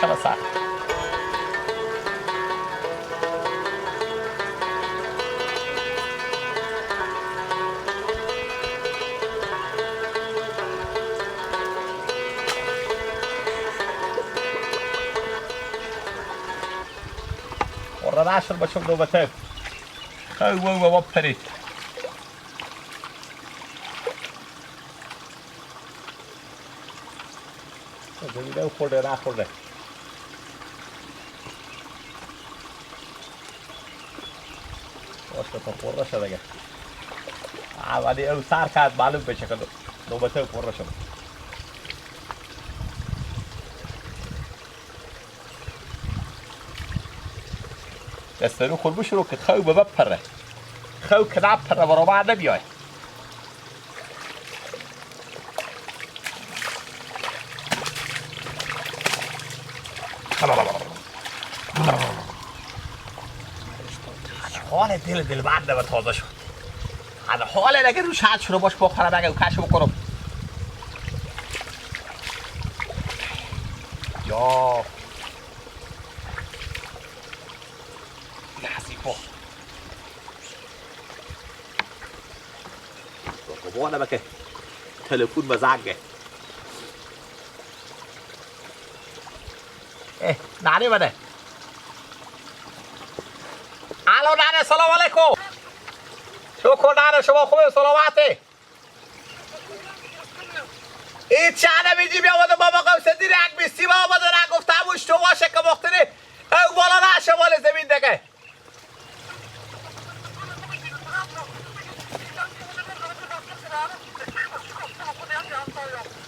خلاص نشر باشم دوباره خیلی بابا پرید زمیده خورده نخورده باشه تا خورده شد اگه اولی او سر کرد معلوم بشه که دوباره خورده شد دسترو خود بشو رو که خیلی بپره خیلی که نپره برابر نبیای حال دل بعد نبا تازه شد حال اگه روش حد شروع باش بخورم اگه کشو بکنم یا وانا بك تليفون مزعجه ايه نعني بده الو نعني سلام علیکم شکر نعني شما خوبه سلامتی این چه نمیدی بیا بده بابا قوسه دیر یک بیستی بابا بده نگفتم اوش تو باشه که مختنی او بالا نشه بالا زمین دیگه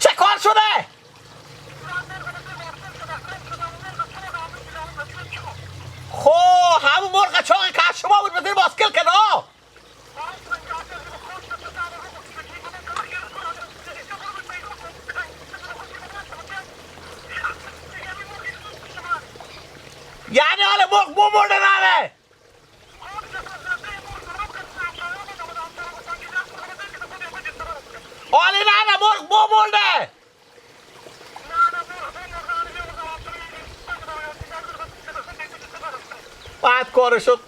چه کار شده؟ خو همون مرغ چاقی که از شما بود بزیر بایسکل کنه یعنی حال مرغ بمرده نره حالی نره مرغ بمرده بعد کار شد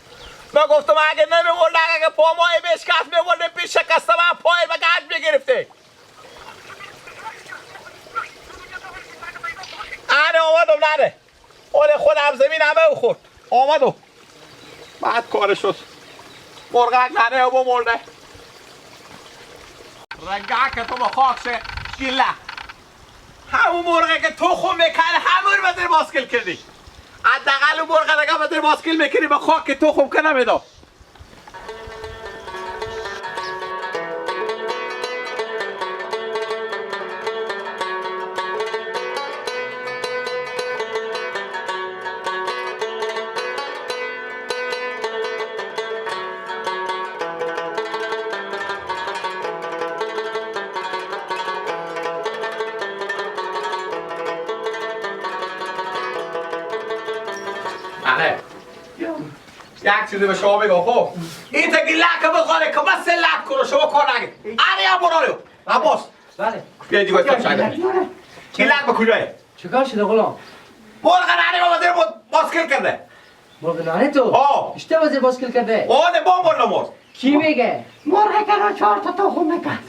من گفتم اگه نمیورده اگه پا ماهی بشکست میورده پیش شکسته من پای و گرد میگرفته آره آمدم نره حال خودم زمین همه خورد آمدم بعد کار شد مرغک نره و بمرده رگه تو با خاک شه گیلک همون مرغه که تو خون میکنه همون بزیر بایسکل کردی حداقل اون مرغه دیگه بزیر بایسکل میکنی با خاک که تو خون که نمیدم یک چیزی به شما بگم خب این تا گیلک بخوره که بس لط کنه شما کار نگید آره یا برالیو عباس بله بیا دیگه تو شاید گیلک به کجایی چیکار شده غلام مرغ نانی با وزیر بایسکل کرده مرغ نانی تو اشته وزیر بایسکل کرده آده بمرد مرغ کی میگه مرغ کنه 4 تا تخم میکرد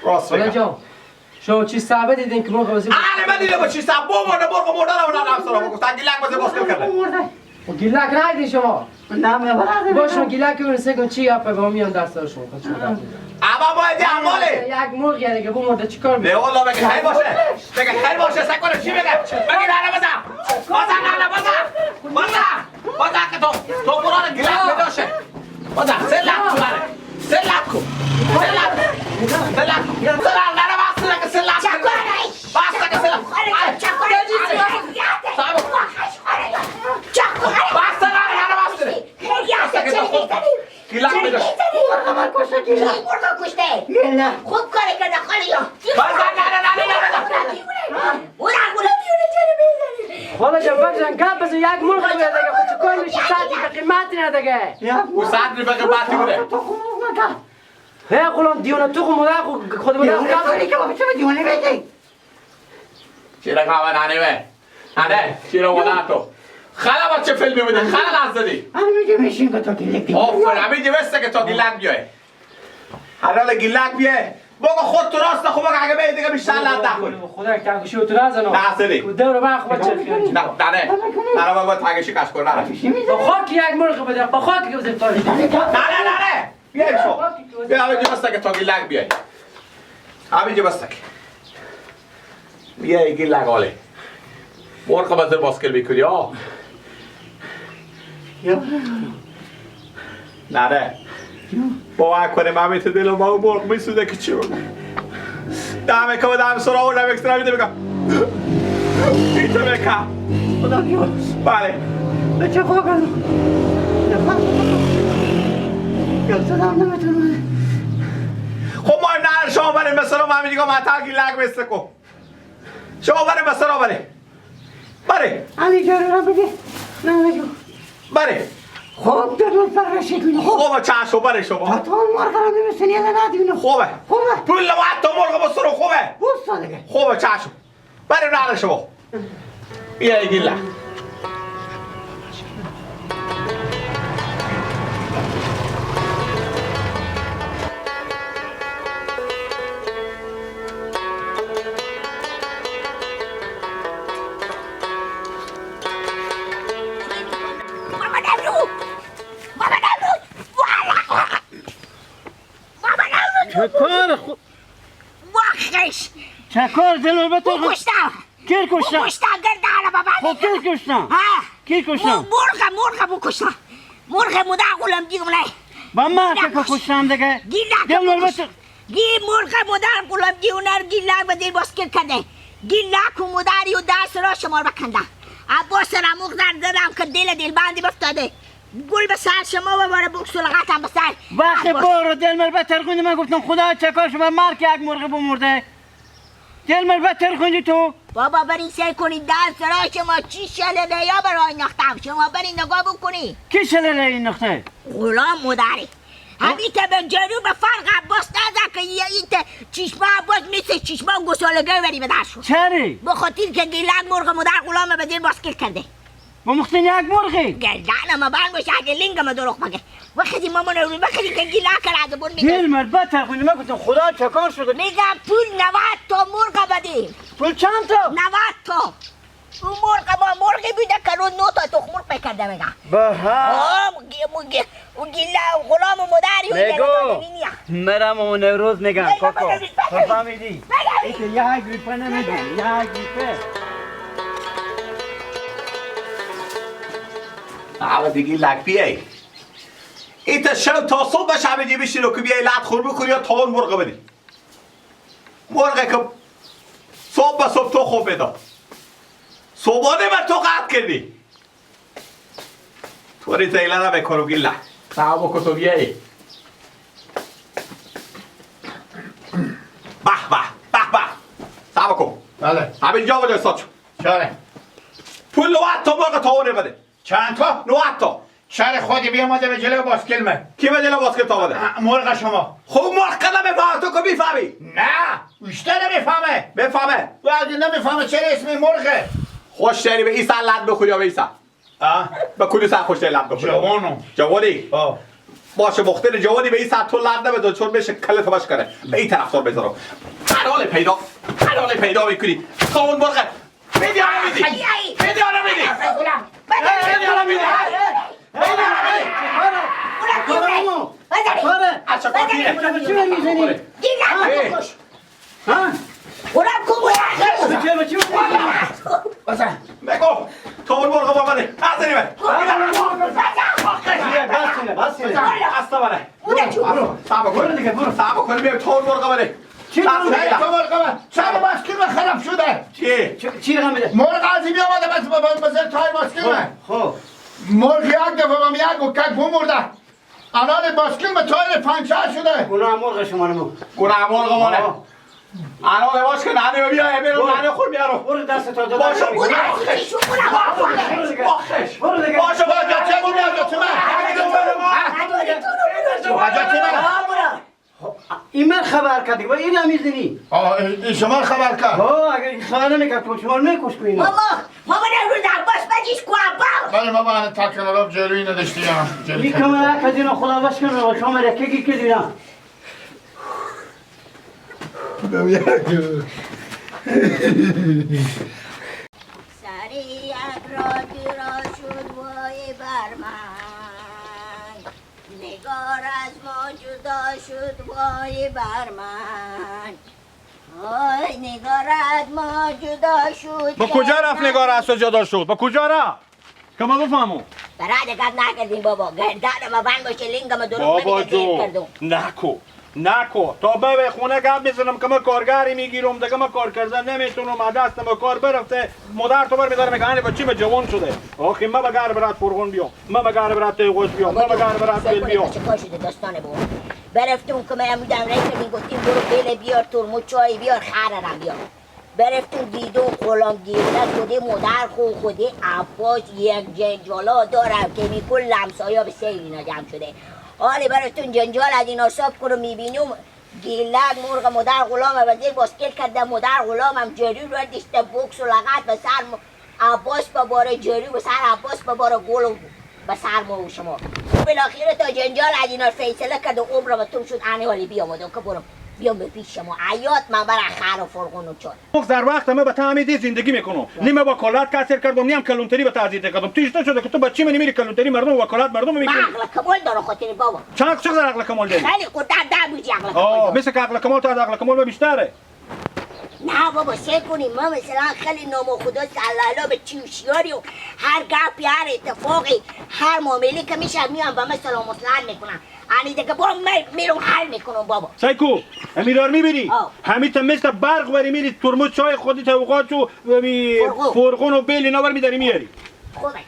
راست بگم جان شما چی ثابت دیدین که مرغ وزیر آره من دیدم چی ثابت بمرد مرغ مرده رو نه افسر گفتن گیلک وزیر بایسکل کرده و گیلک ندیدین شما نه میبرد باشون گیلک اون سگون چی اپه با میان دستشون اما باید عماله یک مرغ یعنی که بمرده چیکار نه والله بگه خیر باشه بگه خیر باشه سکونه چی بگه بگه نه بزن که تو قرآن گیلک بداشه بزن سلک کن نه بسته که سلک بسته که سلک گیلک بداشه مرغ کشته گیلک خوب کاری کرده خالیا حالا جا بگذارن گپ بزن یک مرغ رو بیاد دیگه خود چکای میشه ساعتی به قیمتی نه دیگه او ساعت به قیمتی بوده هی غلام دیونه تو خود دیونه که با چه دیونه بگی چی رقم نانه نه چرا مادر تو خلا چه فیلمی بوده خلا نزدی همینجا میشین که تا گیلک آفر همینجا بسته که تا گیلک بیای حالا گیلک بیای بگو خود تو راست خوب اگه به دیگه بیشتر لند نکنی خدا کاغشی تو نزنم نزدی دور من خوب چه نه نه بابا تاگشی کش کن نه با خاک یک مرغ بده با خاک که بزن تاریخ نه بیای شو بیا همینجا بسته که تا گیلک بیای همینجا بسته که بیای گیلک آله مرغ بزر باسکل بیکنی ها نه باور کنیم همین تو دلم با اون مرغ میسوزه که چی بود دمه که با دم سر آوردم اکسترا میده بگم اینطور بکم خدا بیار بله بچه خواه کنم یا سلام نمیتونه خب ما نه شما بریم مثلا همین دیگه منطقه گیلک بسته کن شما بریم مثلا بریم علی جان رو بده نه بگو بریم خوب در من فرشی کنی خوبه چشم بریم شما تو مرغ رو نمیستنی یا ندیونه خوبه پول لوحت تو مرغ بسرو خوبه بوستا دیگه خوبه چشم بریم نهر شما بیا گیلک چکار خوب واخش چکار دل رو بتو کشتم کی کشتم کشتم گردن بابا خب کی کشتم ها کی کشتم مرغ کشتم مرغ مادر غلام دیگم نه با ما که کشتم دیگه گیلک دل رو بتو مرغ مادر غلام دیونر گیلک بدین باسکل کرده گیلک و مادری و دست را شمار بکندم عباس رموق زدم که دل بندی بفتاده گل به سر شما و باره بکس و لغتم به سر وقتی برو دل مر بتر خوندی من گفتم خدا چکار شما مرگ یک مرغ بمرده دل مر بتر خوندی تو بابا برین سر کنید دست را شما چی شلده یا برای نختم شما برین نگاه بکنی کی شلله این نقطه غلام مادری همین که به جنوب فرق عباس نزد که این چشمه عباس مثل چشمه گسالگه بری به درشون چری به خاطر که گیلک مرغ مادر غلام به دل باسکل کرده با مختین یک مرغی گردن ما بند باشه اگه لینگ ما دروغ بگه وقتی ماما رو وقتی که گیلک کرده بود میگه دل مر بتر خوندی من گفتم خدا چکار شده میگم پول 90 تا مرغ بدیم پول چند تا 90 تا اون مرغ ما مرغی بوده که رو 9 تا تخم مرغ بکرده میگم بها اون گیلک غلام و مادری میگو مرم اون روز میگم کوکو تو فهمیدی اینکه یک ریپه نمیدونی یک ریپه اما دیگه لک بیای ایتا شب تا صبح بشه همینجی بشین و که بیای لط خور بکنی یا تاون مرغ بدی مرغه که صبح به صبح تو خوب بدا صبحانه بر تو قطع کردی توری تیله را بکنو گیلک سعب بکن تو بیای به سعب بکن بله همینجا بده ساچو چاره پول 90 تا مرغ تاونه بده چند تا 90 تا چاره خودی بیامده به جلو باسکل من کی به جلو باسکل تا بده مرغ شما خوب مرغ قدم بفهم تو که میفهمی نه بیشتر نمیفهمه بفهمه تو اگه نمیفهمه چرا اسم مرغه خوش داری به ایسا لد بخوری یا به ایسا به کلی سر خوش داری لد بخوری جوانی باشه مختار جوانی به ایسا تو لد نبدون چون بشه کلت باش کنه به این طرف دار بذارم قرال پیدا میکنی تاون مرغ میدی آنه میدی میدی آنه میدی میدی آنه میدی اچھا چی میزنی؟ گیلک بکش ها؟ غلام کو چی بزن بگو تاون مرغ با منه نزنی من بس اصلا منه برو سعب کن بیم تاون مرغ منه چی تو مرغ من چرا باسکل من خراب شده چی رقم میده؟ مرغ ازی بیامده بزر تای باسکل من خب مرغ یک دفعه من یک گوکک بمرده الان باسکل من تایر پنچر شده گناه مرغ شما نمو گناه مرغ منه الان لباس که نانه بیای برو نانه خور بیارو برو دست تا دو باشه برو دیگه باشه چه بود چه این من خبر کردی و این هم میزنی این شما خبر کرد ها اگر این خبر نمیکرد تو شما میکش کنی ماما جیش کوابا بله بابا انا تاکنالاب جلوی نداشتیم این کاملا که دینا خدا باش کنه و شما رکگی که دینا سری اگرا شد وای بر من نگار از ما جدا شد وای بر من وای نگار از ما جدا شد با کجا رفت نگار از تو جدا شد؟ با کجا رفت؟ که ما بفهمو برای دقت نکردیم بابا گردن ما بند باشه لینگم درست بابا نمیده جو نکو تا به خونه گپ میزنم که ما کارگری میگیرم دیگه ما کار کردن نمیتونم دست ما کار برفته مادر تو بر میداره میگه بچی به جوان شده آخی ما بگار برات فرغون بیام ما بگار برات تیغوش بیام ما بگار برات بیل بیام چه کار شده داستانه بابا برفتون که من بودم رئیس میگفتیم برو بیل بیار ترمز چای بیار خررم بیار برفتون دیدو غلام گیلک خودی مادر خودی عباس یک جنجالا دارم که میکن لمسایا به سیل اینا جمع شده حالی براتون جنجال از این حساب کنو میبینیم گیلک مرغ مادر غلام وزیر بایسکل کرده مادر غلام هم جری رو دشته بوکس و لغت به سر عباس بباره جری به سر عباس بباره گل به سر ما و شما بالاخره تا جنجال از اینا فیصله کرده عمر بتون شد انی حالی بیامدم که برم بیام به پیش شما عیات من برای خر و فرغون و چون در وقت ما به تعمیدی زندگی میکنم نیمه وکالت کسر کردم نیم کلونتری به تعزیت کردم تویش نشده که تو بچی منی میری کلونتری مردم وکالت مردم میکنی عقل کمال داره خاطر بابا چقدر عقل کمال داری خیلی قطع ده بوجی عقل کمال مثل که عقل کمال تا عقل کمال بیشتره نه بابا سه کنیم ما مثلا خیلی نام خدا سلالا به چیوشیاری و هر گپی هر اتفاقی هر معاملی که میشه میام با من سلام مسلم میکنم یعنی دیگه برو میرم حل میکنم بابا سایکو امیدار میبینی همیتا مثل برق بری میری ترمز چای خودی توقات و فرغون و بیل اینا بر میداری میاری خوبه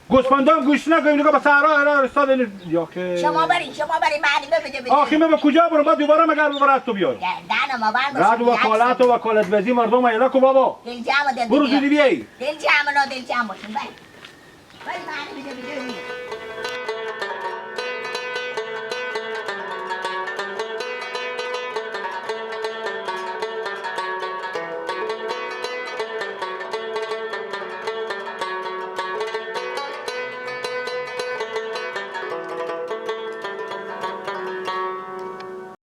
گوسفندان گوش نکنیم نگاه به صحرا رستاد یا که شما برین معنی بده آخی من به کجا برم بعد دوباره مگر ببرد تو بیای گردن ما بند رد وکالت و وکالت بزی مردم اینا کو بابا دل جمع برو زودی بیایی دل جمع باشیم بریم معنی بده